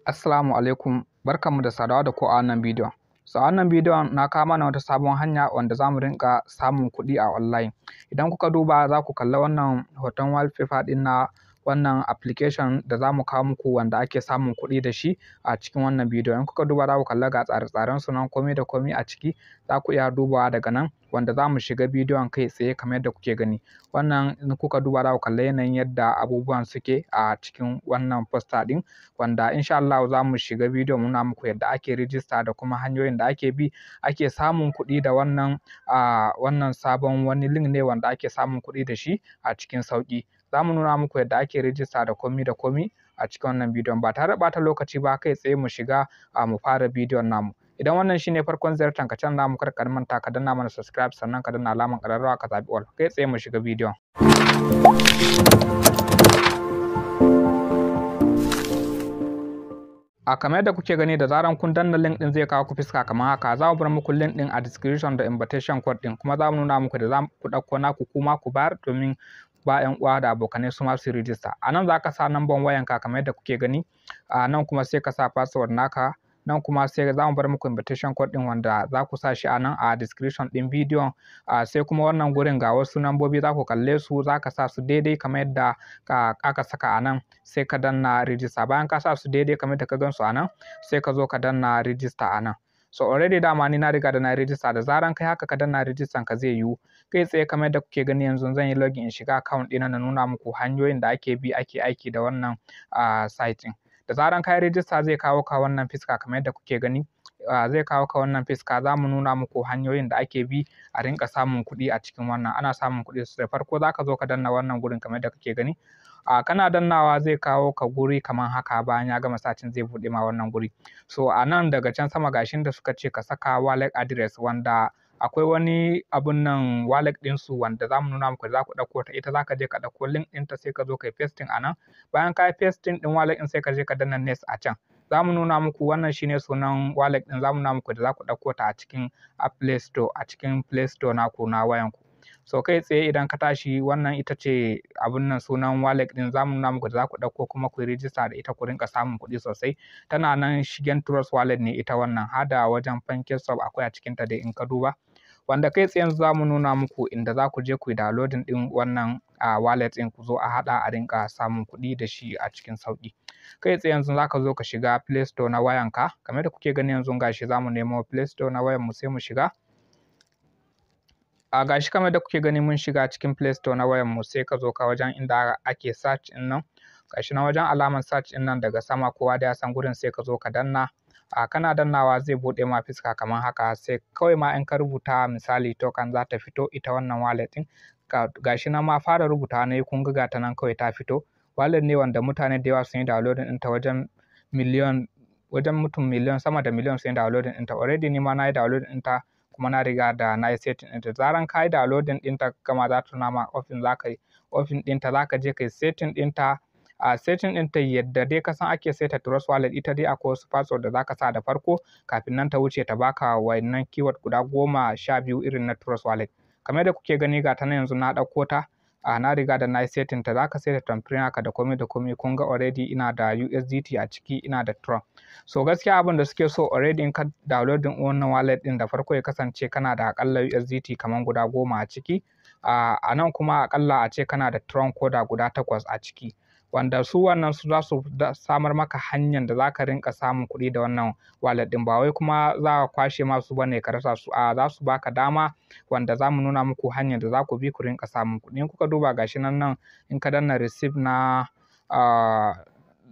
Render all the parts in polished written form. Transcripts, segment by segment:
Assalamu alaikum, barkanmu da saduwa da ku a wannan bidiyon. So a wannan bidiyon na kawo mana wata sabon hanya wanda za mu rinƙa samun kuɗi a online. Idan kuka duba za ku kalla wannan hoton wallpaper ɗin na wannan application da za mu kawo muku wanda ake samun kuɗi da shi a cikin wannan bidiyon. In kuka duba za ku kalla ga tsare-tsaren su nan komai da komai a ciki, za ku iya dubawa daga nan wanda za mu shiga bidiyon kai tsaye kamar yadda kuke gani. Wannan in kuka duba za ku kalla yanayin yadda abubuwan suke a cikin wannan poster ɗin, wanda insha Allah za mu shiga bidiyon mu nuna muku yadda ake rijista da kuma hanyoyin da ake bi ake samun kuɗi da wannan sabon wani link ne wanda ake samun kuɗi da shi a cikin sauƙi. Za mu nuna muku yadda ake rijista da komai da komai a cikin wannan bidiyon. Ba tare da ɓata lokaci ba, kai tsaye mu shiga mu fara bidiyon namu. Idan wannan shine farkon ziyartar ka can namu, kar ka manta ka danna mana subscribe, sannan ka danna alamar ƙararrawa ka zaɓi all. Kai tsaye mu shiga bidiyon. Kamar yadda kuke gani, da zaran kun danna link ɗin zai kawo ku fuska kamar haka. Za mu bar muku link ɗin a description da invitation code ɗin, kuma za mu nuna muku da za ku ɗauko naku kuma ku bayar domin ba 'yan uwa da abokanai su ma su rijista. A nan za ka sa number wayanka kamar yadda kuke gani, nan kuma sai ka sa password naka, nan kuma sai za mu bar muku invitation code ɗin wanda za ku sa shi a nan a description ɗin bidiyon. Sai kuma wannan gurin ga wasu nambobi za ku kalle su, za ka sa su daidai kamar yadda aka saka a nan, sai ka danna register. Bayan ka sa su daidai kamar yadda ka gan su a nan, sai ka zo ka danna register a nan. So already dama ni na riga da na register. Da zaran kai haka ka danna register ka zai yiwu. Kai tsaye kamar yadda kuke gani yanzu zan yi login in shiga account ɗina na nuna muku hanyoyin da ake bi ake aiki da wannan site ɗin. Da zaran ka yi register zai kawo ka wannan fuska kamar yadda kuke gani. Zai kawo ka wannan fuska, za mu nuna muku hanyoyin da ake bi a rinƙa samun kuɗi a cikin wannan. Ana samun kuɗi sosai. Farko za ka zo ka danna wannan gurin kamar yadda kuke gani. Kana dannawa zai kawo ka guri kamar haka. Bayan ya gama sacin zai buɗe ma wannan guri. So a nan daga can sama gashin da suka ce ka saka wallet address, wanda akwai wani abun nan wallet ɗinsu wanda za mu nuna muku da za ku ɗauko ta. Ita za ka je ka ɗauko link ɗinta sai ka zo ka yi pasting a nan. Bayan ka yi pasting ɗin wallet ɗin sai ka je ka danna next a can. Za mu nuna muku wannan shine sunan wallet ɗin. Za mu nuna muku da za ku ɗauko ta a cikin Play Store, a cikin Play Store naku na wayanku. So kai tsaye idan ka tashi, wannan ita ce abun nan sunan wallet ɗin. Za mu nuna muku da za ku ɗauko kuma ku yi rijista da ita ku rinƙa samun kuɗi sosai. Tana nan shigen Trust Wallet ne ita wannan, hada wajen PancakeSwap akwai a cikinta dai in ka duba. Wanda kai tsaye yanzu za mu nuna muku inda za ku je ku yi downloading ɗin wannan wallet ɗin ku zo a haɗa a rinƙa samun kuɗi da shi a cikin sauƙi. Kai tsaye yanzu za ka zo ka shiga Play Store na wayanka. Kamar yadda kuke gani yanzu gashi za mu nemo Play Store na wayanmu sai mu shiga. Gashi kamar yadda kuke gani mun shiga cikin Play Store na wayanmu, sai ka zo ka wajen inda ake search ɗin nan. Gashi na wajen alamar search ɗin nan daga sama, kowa da ya san gurin, sai ka zo ka danna. Kana dannawa zai buɗe ma fuska kamar haka. Sai kawai ma in ka rubuta misali token za ta fito ita wannan wallet ɗin. Gashi nan ma fara rubutawa na yi, kun ga ta nan kawai ta fito. Wallet ne wanda mutane da yawa sun yi downloading ɗinta, wajen mutum miliyon, sama da miliyon sun yi downloading ɗinta. Already ni ma na yi downloading ɗinta kuma na riga da na yi setting ɗinta. Zaran ka yi downloading ɗinta kama za ta nuna ma open, za ka yi open ɗinta, za ka je ka yi setting ɗinta. Setting ɗinta yadda dai ka san ake saita Trust Wallet. Ita dai akwai wasu password da za ka sa da farko kafin nan ta wuce ta baka wannan keyword guda 12 irin na Trust Wallet. Kamar yadda kuke gani ga ta nan yanzu na ɗauko ta. Na riga da na yi setting ta. Za ka saita tamfirin haka da komai da komai. Kun ga already ina da USDT a ciki, ina da Tron. So gaskiya abin da suke so already in ka downloading wannan wallet ɗin da farko ya kasance kana da aƙalla USDT kamar guda 10 a ciki. A nan kuma aƙalla a ce kana da Tron koda guda 8 a ciki. Wanda su wannan su za su samar maka hanyar da za ka rinƙa samun kuɗi da wannan wallet ɗin. Ba wai kuma za ka kwashe masu bane ka rasa su. Za su baka dama wanda za mu nuna muku hanyar da za ku bi ku rinƙa samun kuɗi. In kuka duba gashi nan in ka danna receive na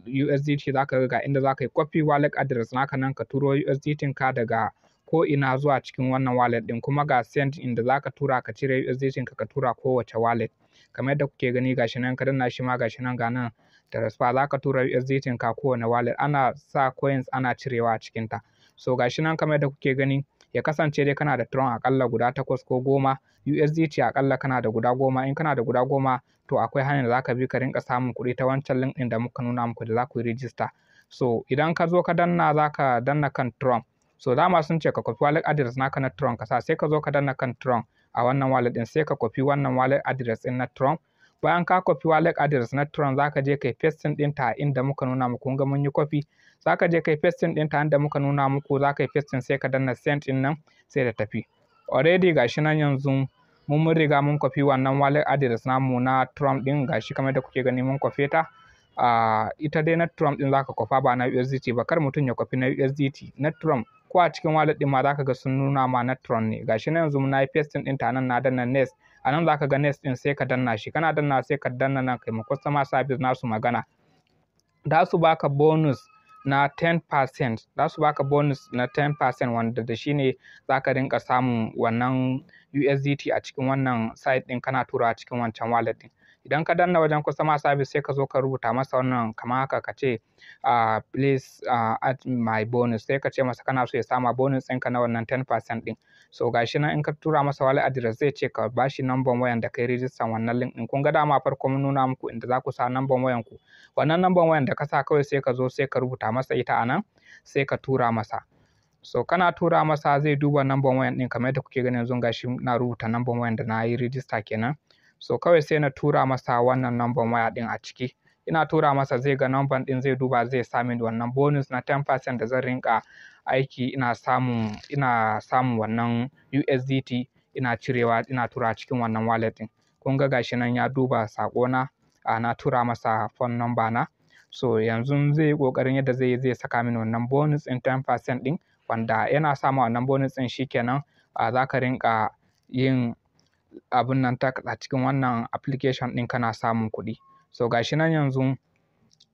USDT, za ka ga inda za ka yi copy wallet address naka nan ka turo USDT ka daga ko ina zuwa cikin wannan wallet ɗin. Kuma ga send inda za ka tura ka cire USDT ka tura kowace wallet. Kamar yadda kuke gani gashi nan ka danna shi ma gashi nan ga nan transfer, za ka tura USDT ka kowane wallet. Ana sa coins ana cirewa a cikinta. So gashi nan kamar yadda kuke gani, ya kasance dai kana da Tron aƙalla guda 8 ko 10, USDT aƙalla kana da guda 10. In kana da guda 10 to akwai hanyar da za ka bi ka rinƙa samun kuɗi ta wancan link ɗin da muka nuna muku da za ku yi register. So idan ka zo ka danna, za ka danna kan Tron. So dama sun ce ka copy wallet address naka na Tron ka sa, sai ka zo ka danna kan Tron a wannan wallet ɗin, sai ka copy wannan wallet address ɗin na Tron. bayan ka copy wallet address na Tron zaka je kai pasting ɗinta inda muka nuna muku, kun ga mun yi copy, zaka je kai pasting ɗinta inda muka nuna muku, zaka yi pasting sai ka danna send ɗin nan sai ta tafi. Already gashi nan yanzu mun riga mun copy wannan wallet address namu na Tron ɗin, gashi kamar da kuke gani mun copy ta. Ita dai na Tron ɗin zaka kwafa ba na USDT ba, kar mutum ya copy na USDT. Na Tron ko a cikin wallet ɗin ma zaka ga sun nuna ma na Tron ne. Gashi nan yanzu na yi pasting ɗinta nan na danna next. A nan zaka ga next ɗin sai ka danna shi, kana danna sai ka danna nan kai ma customer service nasu magana. Za su baka bonus na 10%, za su baka bonus na 10% wanda da shi ne za ka rinka samun wannan USDT a cikin wannan site ɗin kana turawa cikin wancan wallet ɗin. Idan ka danna wajen customer service sai ka zo ka rubuta masa wannan kamar haka ka ce please add my bonus, sai ka ce masa kana so ya sama bonus ɗinka na wannan 10% ɗin. So gashi nan in ka tura masa wallet address zai ce ka bashi number wayan da kai register wannan link ɗin. Kun ga dama farko mun nuna muku inda za ku sa number wayan ku. Wannan number wayan da ka sa kawai sai ka zo sai ka rubuta masa ita a nan sai ka tura masa. So kana tura masa zai duba number wayan ɗin kamar yadda kuke gani yanzu gashi na rubuta number wayan da na yi register kenan. So kawai sai na tura masa wannan number waya ɗin a ciki. Ina tura masa zai ga number ɗin zai duba zai sa min wannan bonus na 10% da zan rinka aiki ina samun wannan USDT ina cirewa ina tura cikin wannan wallet ɗin. Kun ga gashi nan ya duba saƙona na tura masa phone number na. So yanzu zai yi ƙoƙarin yadda zai saka mini wannan bonus ɗin 10% ɗin, wanda yana sama wannan bonus ɗin shikenan za ka rinka yin abun nan a cikin wannan application ɗin kana samun kuɗi. So gashi nan yanzu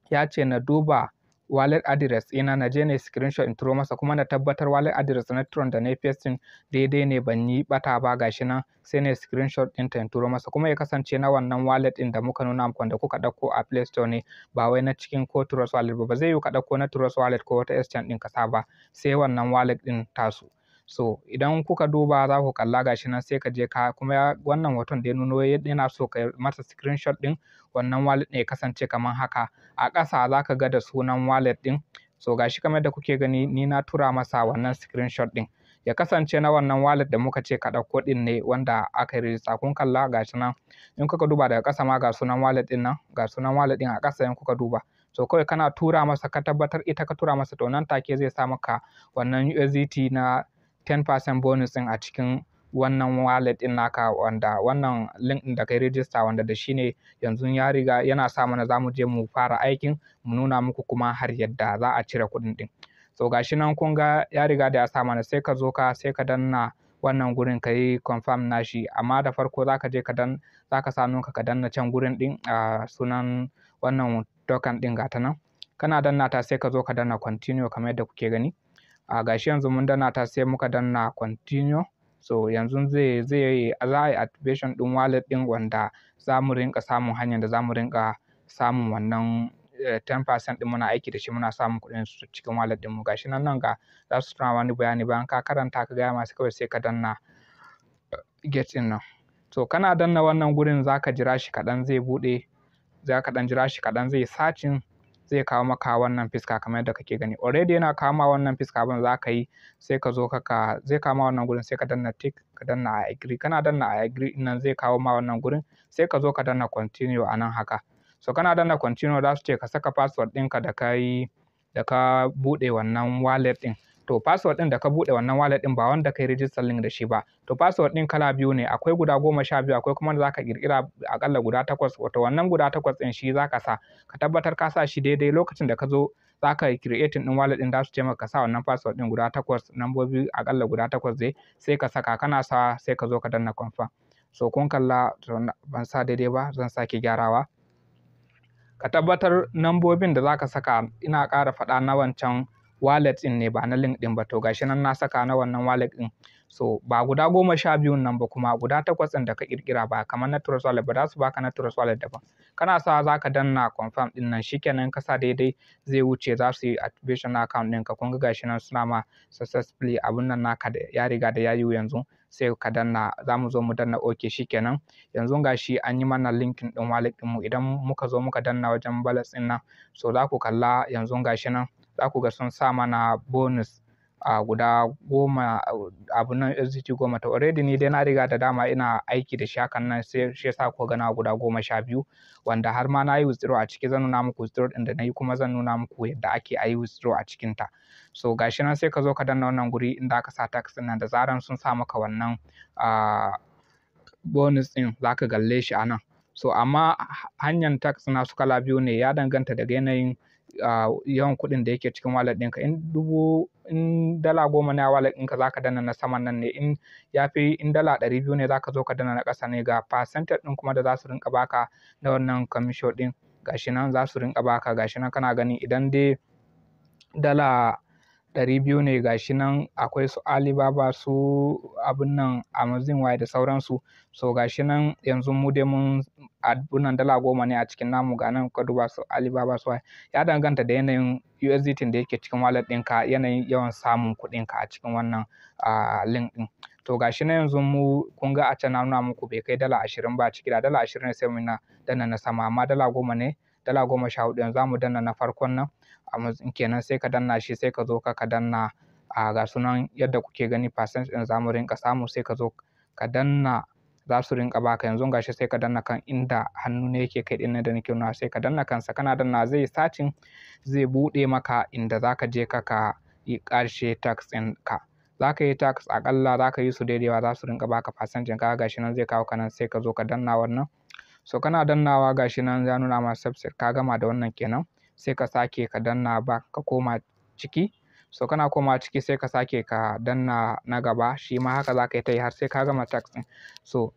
ya ce na duba wallet address ɗina na je na screenshot in turo masa kuma na tabbatar wallet address na Tron da na yi pasting daidai ne ban yi ɓata ba. Gashi nan sai na screenshot ɗinta in turo masa kuma ya kasance na wannan wallet ɗin da muka nuna muku wanda kuka ɗauko a Play Store ne ba wai na cikin ko Trust Wallet ba. Ba zai yiwu ka ɗauko na Trust Wallet ko wata exchange ɗin ka sa ba, sai wannan wallet ɗin tasu. So idan kuka duba za ku kalla gashi nan sai ka je ka kuma wannan hoton da ya nuno yana so ka masa screenshot ɗin wannan wallet ɗin ya kasance kamar haka. A ƙasa za ka ga da sunan wallet ɗin. So gashi kamar da kuke gani ni na tura masa wannan screenshot ɗin. Ya kasance na wannan wallet da muka ce ka ɗauko ɗin ne wanda aka yi register. Kun kalla gashi nan in kuka duba daga ƙasa ma ga sunan wallet ɗin nan, ga sunan wallet ɗin a ƙasa in kuka duba. So kawai kana tura masa ka tabbatar ita ka tura masa to nan take zai sa maka wannan USDT na 10% bonus ɗin a cikin wannan wallet ɗin naka, wanda wannan link ɗin da kai register wanda da shi ne yanzu ya riga yana sa mana za mu je mu fara aikin mu nuna muku kuma har yadda za a cire kuɗin ɗin. So gashi nan kun ga ya riga da ya sa mana sai ka zo sai ka danna wannan gurin ka yi confirm nashi, amma da farko za ka je za ka sa hannunka ka danna can gurin ɗin sunan wannan token ɗin gata nan. Kana danna ta sai ka zo ka danna continue kamar yadda kuke gani. Gashi yanzu mun danna ta sai muka danna continue. So yanzu za a yi activation ɗin wallet ɗin wanda za mu rinka samun hanyar da za mu rinka samun wannan 10% ɗin muna aiki da shi muna samun kuɗin su cikin wallet ɗin mu. Gashi nan ga za su tuna wani bayani bayan ka karanta ka gaya masu kawai sai ka danna get ɗin nan. So kana danna wannan gurin za ka jira shi kaɗan zai buɗe, za ka ɗan jira shi kaɗan zai searching zai kawo maka wannan fiska kamar yadda kake gani. Already yana kawo ma wannan fiska abin za ka yi sai ka zo zai kawo ma wannan gurin sai ka danna tick ka danna I agree. Kana danna I agree nan zai kawo ma wannan gurin sai ka zo ka danna continue a nan haka. So kana danna continue za su ce ka saka password ɗinka da ka buɗe wannan wallet ɗin. To password ɗin da ka buɗe wannan wallet ɗin ba wanda kai register link da shi ba. To password ɗin kala biyu ne, akwai guda 12 akwai kuma da za ka ƙirƙira aƙalla guda 8. Wato wannan guda 8 ɗin shi za ka sa, ka tabbatar ka sa shi daidai lokacin da ka zo za ka yi creating ɗin wallet ɗin za su ce maka ka sa wannan password ɗin guda 8 nambobi aƙalla guda 8 dai sai ka saka, kana sa sai ka zo ka danna confirm. So kun kalla ban sa daidai ba zan sake gyarawa. Ka tabbatar nambobin da za ka saka ina ƙara faɗa na wancan wallet ɗin ne ba na link ɗin ba. To gashi nan na saka na wannan wallet ɗin. So ba guda 12 nan ba kuma guda 8 ɗin da ka ƙirƙira ba kamar na Trust Wallet ba za su baka na Trust Wallet daban. Kana sa za ka danna confirm ɗin nan shikenan ka sa daidai zai wuce za su yi activation na account ɗinka. Kun ga gashi nan suna ma successfully abun nan naka da ya riga da ya yiwu yanzu sai ka danna za mu zo mu danna OK shikenan. Yanzu gashi an yi mana linkin ɗin wallet ɗinmu idan muka zo muka danna wajen balance ɗin nan so za ku kalla yanzu gashi nan za ku ga sun sa mana bonus guda 10 abun nan USDT 10 to already ni dai na riga da dama ina aiki da shi hakan nan sai shi yasa kuka ga nawa guda 12 wanda har ma na yi withdraw a ciki zan nuna muku withdraw ɗin da na yi kuma zan nuna muku yadda ake a yi withdraw a cikinta. So gashi nan sai ka zo ka danna wannan guri inda aka sa tax ɗin nan da zaran sun sa maka wannan bonus ɗin za ka kalle shi a nan. So amma hanyar tax nasu kala biyu ne, ya danganta daga yanayin yawan kuɗin da yake cikin wallet ɗinka. In dala 10 ne a wallet ɗinka za ka danna na saman nan ne, in dala 200 ne za ka zo ka danna na ƙasa ne. Ga percentage ɗin kuma da za su rinƙa baka na wannan commission ɗin gashi nan za su rinƙa baka gashi nan kana gani. Idan dai dala 200 ne gashi nan akwai su Alibaba su abun nan Amazon Waya da sauransu. So gashi nan yanzu mu dai mun abunan dala 10 ne a cikin namu, ga nan ka duba su Alibaba su Waya. Ya danganta da yanayin USDT da yake cikin wallet ɗinka, yanayin yawan samun kuɗinka a cikin wannan link ɗin. To gashi nan yanzu mu kun ga a can na nuna muku bai kai dala 20 ba a ciki, da dala 20 ne sai mu danna na sama, amma dala 10 ne, dala 14 yanzu za mu danna na farkon nan Amazon kenan, sai ka danna shi sai ka zo ka danna ga sunan yadda kuke gani percent ɗin za mu rinƙa samu, sai ka zo ka danna za su rinƙa baka. Yanzu gashi sai ka danna kan inda hannu ne yake kai ɗin da nake nuna, sai ka danna kansa, kana danna zai searching zai buɗe maka inda za ka je ka yi ƙarshe tax ɗinka. Za ka yi tax aƙalla za ka yi su daidaiwa za su rinƙa baka percent ɗin. Gashi nan zai kawo ka nan sai ka zo ka danna wannan. So kana dannawa gashi nan ya nuna ma subset, ka gama da wannan kenan sai ka sake ka danna back ka koma ciki. So kana koma ciki sai ka sake ka danna na gaba, shi ma haka za ka yi ta yi har sai ka gama tax ɗin. So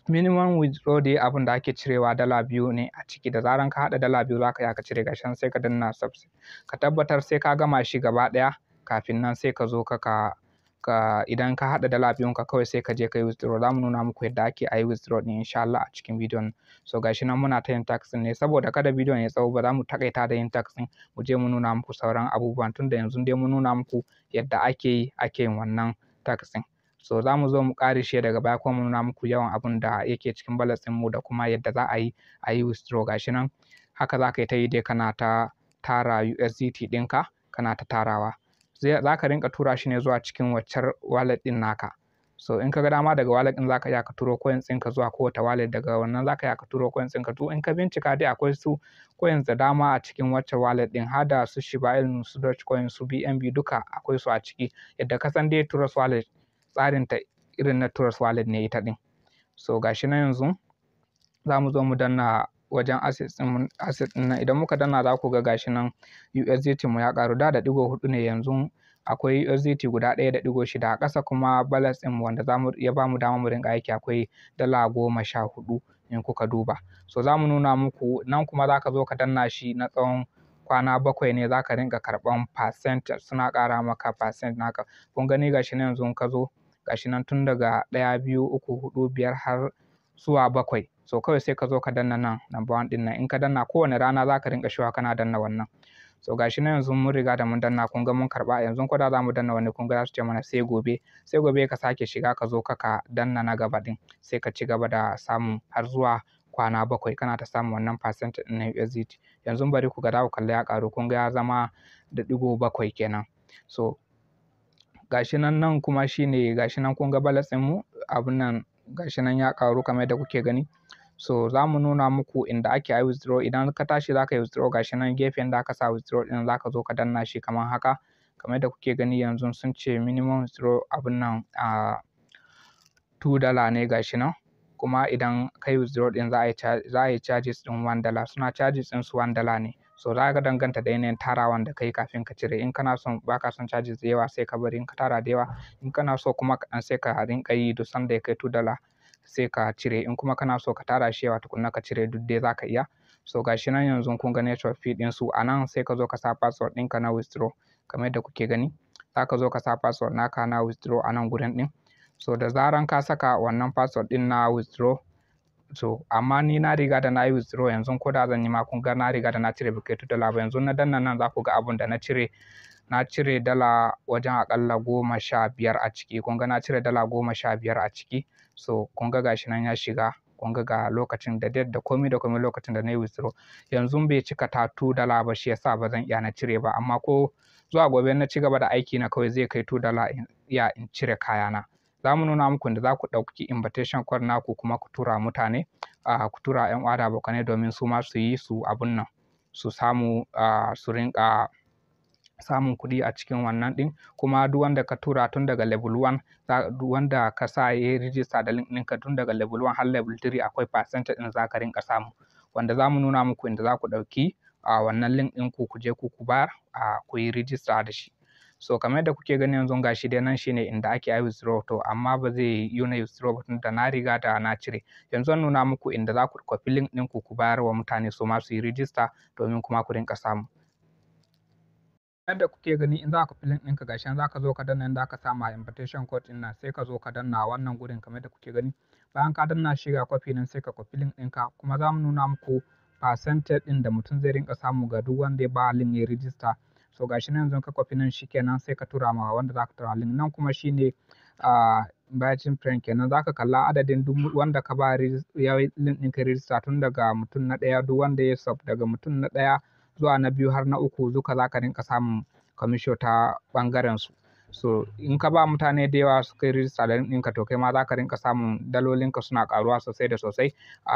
minimum withdraw dai abin da ake cirewa dala 2 ne a ciki, da zaran ka haɗa dala 2 za ka iya ka cire gashi nan sai ka danna subset. Ka tabbatar sai ka gama shi gaba ɗaya kafin nan sai ka zo idan ka haɗa dala 2 ka kawai sai ka je ka yi withdraw. Za mu nuna muku yadda ake a yi withdraw ɗin insha Allah a cikin bidiyon. So gashi nan muna ta yin tax ɗin ne saboda kada bidiyon ya tsawo, ba za mu taƙaita da yin tax ɗin mu je mu nuna muku sauran abubuwan, tunda yanzu dai mun nuna muku yadda ake yin wannan tax ɗin. So za mu zo mu ƙarishe daga baya kuma mu nuna muku yawan abun da yake cikin balance ɗinmu da kuma yadda za a yi withdraw. Gashi nan haka za ka yi ta yi dai kana ta tara USDT ɗinka kana ta tarawa. Za ka rinƙa tura shi ne zuwa cikin waccar wallet ɗin naka. So in ka ga dama daga wallet ɗin za ka iya ka turo coins ɗinka zuwa kowace wallet, daga wannan za ka iya ka turo coins ɗinka. To in ka bincika dai akwai su coins da dama a cikin wacce wallet ɗin, har da su Shiba Inu, su Dogecoin, su BNB duka akwai su a ciki. Yadda ka san dai Trust Wallet tsarin ta irin na Trust Wallet ne ita ɗin. So gashi nan yanzu za mu zo mu danna wajen asset ɗin nan. Idan muka danna za ku ga gashi nan USDT mu ya ƙaru, da 4 ne yanzu akwai USDT guda 1.6 a ƙasa, kuma balance ɗin wanda ya ba mu dama mu rinƙa aiki akwai dala 14 in kuka duba. So za mu nuna muku nan kuma za ka zo ka danna shi na tsawon kwana 7 ne za ka rinƙa karɓan percent, suna ƙara maka percent naka. Kun gani gashi nan yanzu ka zo gashi nan tun daga 1, 2, 3, 4, 5 har zuwa 7. So kawai sai ka zo ka danna nan number 1 ɗin nan, in ka danna kowane rana za ka rinƙa shiwa kana danna wannan. So gashi nan yanzu mun riga da mun danna, kun ga mun karɓa. Yanzu ko da za mu danna wani kun ga za su ce mana sai gobe ka sake shiga ka zo ka danna na gaba ɗin, sai ka ci gaba da samu har zuwa kwana 7 kana ta samun wannan percent ɗin na USDT. Yanzu bari ku ga za ku kalla ya ƙaru, kun ga ya zama da 7 kenan. So gashi nan kuma shine gashi nan kun ga balance ɗinmu abun nan gashi nan ya ƙaru kamar yadda kuke gani. So za mu nuna muku inda ake yi withdraw. Idan ka tashi za ka yi withdraw gashi nan gefen da aka sa withdraw ɗin za ka zo ka danna shi kamar haka. Kamar yadda kuke gani yanzu sun ce minimum withdraw abun nan $2 ne gashi nan. Kuma idan ka yi withdraw ɗin za a yi charges ɗin $1. Suna charges ɗin su $1 ne. So za ka danganta da yanayin tarawan da ka yi kafin ka cire. In kana son baka son charges da yawa sai ka bari, in ka tara da yawa. In kana so kuma kaɗan sai ka rinƙa yi duk sanda ya kai $2 sai ka cire. In kuma kana so ka tara shi yawa tukunna ka cire, duk dai za ka iya. So gashi nan yanzu kun ga network fee ɗin su a nan, sai ka zo ka sa password ɗinka na withdraw kamar yadda kuke gani. Za ka zo ka sa password naka na withdraw a nan gurin ɗin. So da zaran ka saka wannan password ɗin na withdraw, so amma ni na riga da na yi withdraw yanzu, ko da zan yi ma kun ga na riga da na cire bai kai $2 ba. Yanzu na danna nan za ku ga abun da na cire dala wajen aƙalla 15 a ciki. Kun ga na cire dala 15 a ciki. So kun ga gashi nan ya shiga kun ga lokacin da date da komai da komai lokacin da na yi withdraw. Yanzu bai cika $2 ba shi yasa ba zan iya na cire ba, amma ko zuwa gobe na ci gaba da aiki na kawai zai kai $2 in iya in cire kayana. Za mu nuna muku da za ku ɗauki invitation code naku kuma ku tura mutane, ku tura 'yan uwa da abokanai domin su ma su yi su abun nan, su samu su rinƙa samun kuɗi a cikin wannan ɗin. Kuma duk wanda ka tura tun daga level 1, duk wanda ka sa ya yi rijista da link ɗinka tun daga level 1 har level 3 akwai percentage ɗin za ka rinƙa samu, wanda za mu nuna muku inda za ku ɗauki wannan link ɗin ku je ku bayar ku yi rijista da shi. So kamar yadda kuke gani yanzu ga shi dai nan shine inda ake yi withdraw, to amma ba zai yi na withdraw ba tunda na riga da na cire. Yanzu zan nuna muku inda za ku copy link ɗinku ku bayar wa mutane su ma su yi rijista domin kuma ku rinƙa samu. Yadda kuke gani in za ka copy link ɗinka ga shi za ka zo ka danna inda aka sa ma invitation code ɗin nan, sai ka zo ka danna wannan gurin kamar yadda kuke gani. Bayan ka danna shi ga copy nan sai ka copy link ɗinka, kuma za mu nuna muku percentage ɗin da mutum zai rinƙa samu ga duk wanda ya ba link ya rijista. So ga shi nan yanzu ka copy nan shikenan sai ka tura ma wanda za ka tura link. Nan kuma shine inviting friend kenan, za ka kalla adadin duk wanda ka ba ya yi link ɗinka rijista tun daga mutum na ɗaya, duk wanda ya sub daga mutum na ɗaya zuwa na biyu har na uku duka za ka rinƙa samun commission ta ɓangaren su. So in ka ba mutane da yawa suka yi rijista da link ɗinka to kai ma za ka rinƙa samun dalolinka suna ƙaruwa sosai da sosai.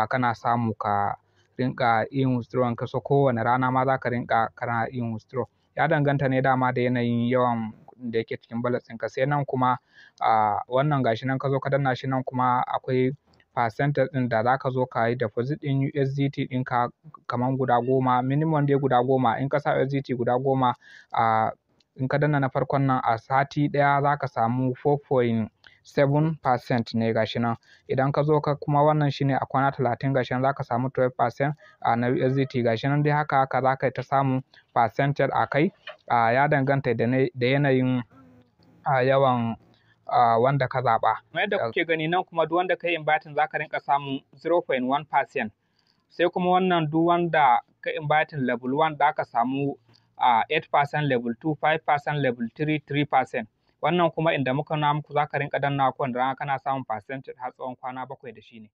Kana samu ka rinƙa yin withdraw ka, so kowane rana ma za ka rinƙa kana yin withdraw. Ya danganta ne dama da yanayin yawan da yake cikin balance ɗinka. Sai nan kuma wannan gashi nan ka zo ka danna shi nan kuma akwai percentage ɗin da za ka zo ka yi deposit ɗin USDT ɗinka kamar guda 10, minimum dai guda 10. In ka sa USDT guda 10 in ka danna na farkon nan a sati ɗaya za ka samu 4.7% ne gashi nan. Idan ka zo ka kuma wannan shine a kwana 30 gashi nan za ka samu 12% na USDT gashi nan dai haka za ka yi ta samun percentage a kai. Ya danganta da yanayin yawan wanda ka zaɓa. Kamar yadda kuke gani nan kuma duk wanda ka yi inviting za ka rinƙa samun 0.1%. Sai kuma wannan duk wanda ka inviting level 1 za ka samu 8%, level 2 5%, level 3 3%. Wannan kuma inda muka nuna muku za ka rinƙa dannawa kowane rana kana samun percentage har tsawon kwana 7 da shi ne.